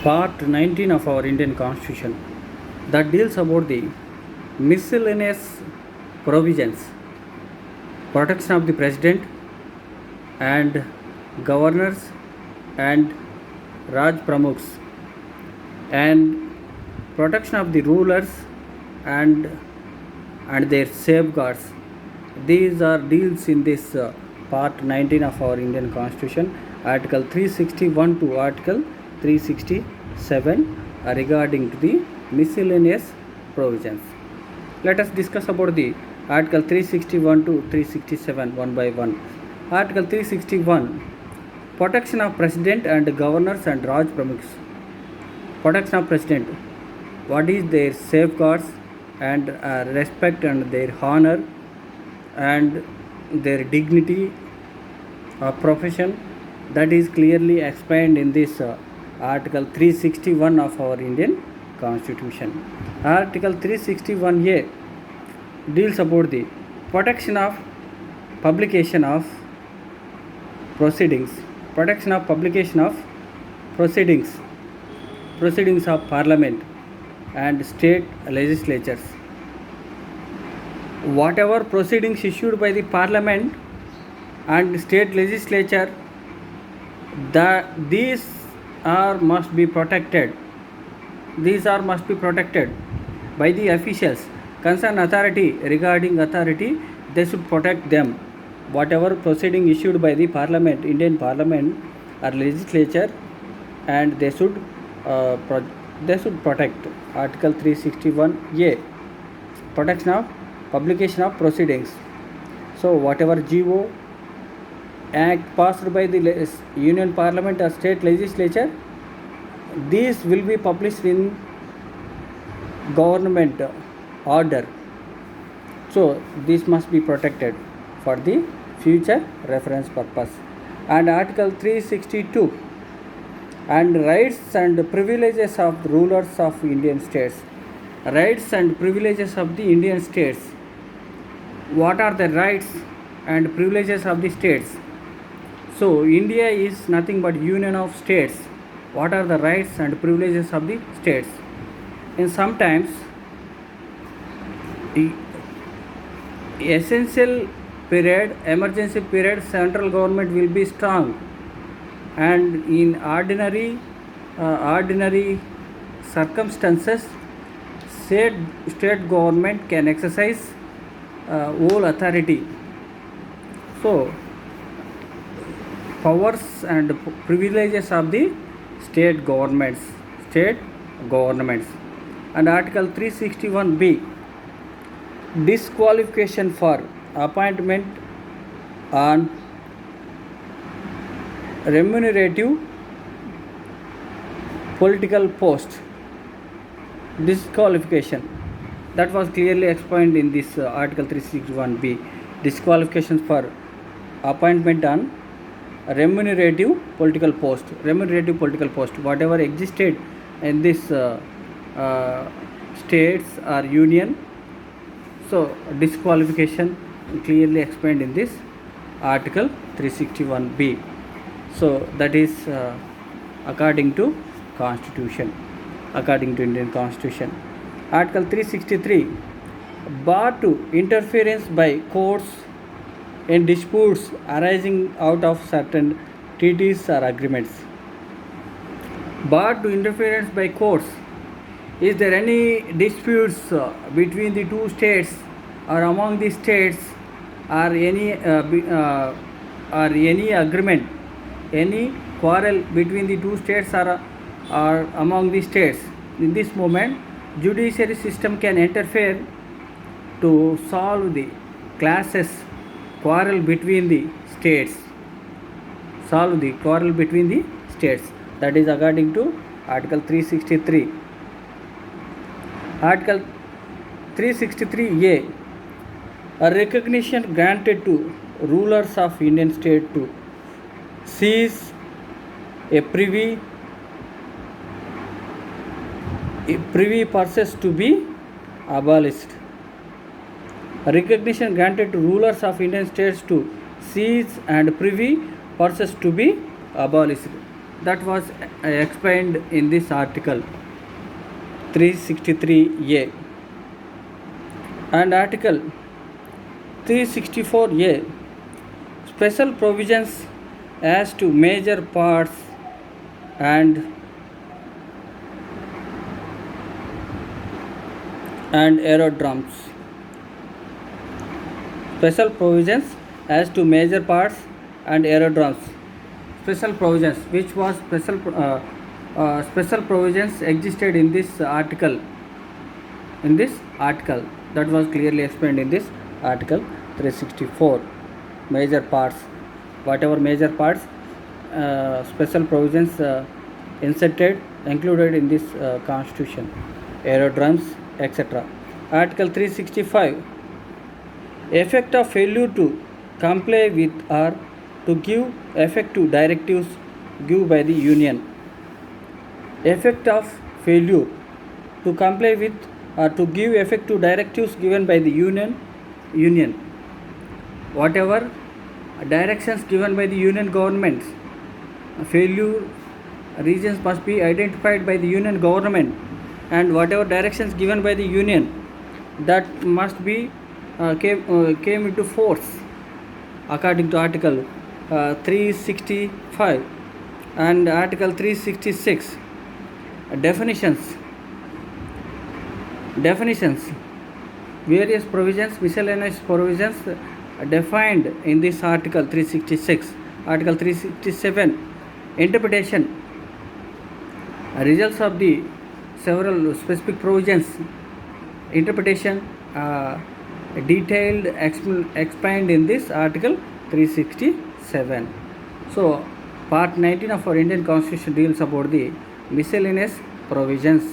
Part 19 of our Indian Constitution that deals about the miscellaneous provisions, protection of the president and governors and Raj Pramukhs, and protection of the rulers and their safeguards. These are deals in this part 19 of our Indian Constitution, Article 361 to Article 367 regarding to the miscellaneous provisions. Let us discuss about the Article 361 to 367 one by one. Article 361, protection of president and governors and Raj Pramukhs. Protection of president, what is their safeguards and respect and their honor and their dignity of profession, that is clearly explained in this Article 361 of our Indian Constitution. Article 361A deals about the protection of publication of proceedings, protection of publication of proceedings of parliament and state legislatures. Whatever proceedings issued by the parliament and state legislature, these must be protected. These must be protected by the officials, concerned authority. Regarding authority, they should protect them. Whatever proceeding issued by the parliament, Indian parliament or legislature, and they should protect. Article 361A, protection of publication of proceedings. So whatever GO act passed by the Union Parliament or state legislature, these will be published in government order. So this must be protected for the future reference purpose. And Article 362, and rights and privileges of the rulers of Indian states. Rights and privileges of the Indian states. What are the rights and privileges of the states? So India is nothing but union of states. What are the rights and privileges of the states? And sometimes essential period, emergency period, central government will be strong, and in ordinary circumstances, state government can exercise whole authority. So powers and privileges of the state governments. And Article 361B, disqualification for appointment on remunerative political post. Disqualification, that was clearly explained in this Article 361B. Disqualifications for appointment on remunerative political post. Whatever existed in this states or union, so disqualification clearly explained in this Article 361B. So that is according to Constitution, according to Indian Constitution. Article 363, bar to interference by courts in disputes arising out of certain treaties or agreements. Bar to interference by courts. Is there any disputes between the two states or among the states, or any agreement, any quarrel between the two states or among the states? In this moment, judiciary system can interfere to solve the clashes, quarrel between the states, that is according to Article 363. Article 363A, a recognition granted to rulers of Indian state to seize a privy purses to be abolished. A recognition granted to rulers of Indian states to seize and privy purses to be abolished. that was explained in this article 363A, and article 364A, special provisions as to major parts and aerodromes. Special provisions as to major parts and aerodromes. Special provisions, which was special provisions existed in this article. That was clearly explained in this article 364. Major parts, whatever major parts, special provisions included in this constitution, aerodromes, etc. Article 365, effect of failure to comply with or to give effect to directives given by the union. Effect of failure to comply with or to give effect to directives given by the union. Whatever directions given by the union governments, failure reasons must be identified by the union government, and whatever directions given by the union, that must be came into force according to article 365 and article 366. Definitions, various provisions, miscellaneous provisions defined in this article 366. Article 367, interpretation, results of the several specific provisions, interpretation detailed explained in this article 367. So part 19 of our Indian Constitution deals about the miscellaneous provisions.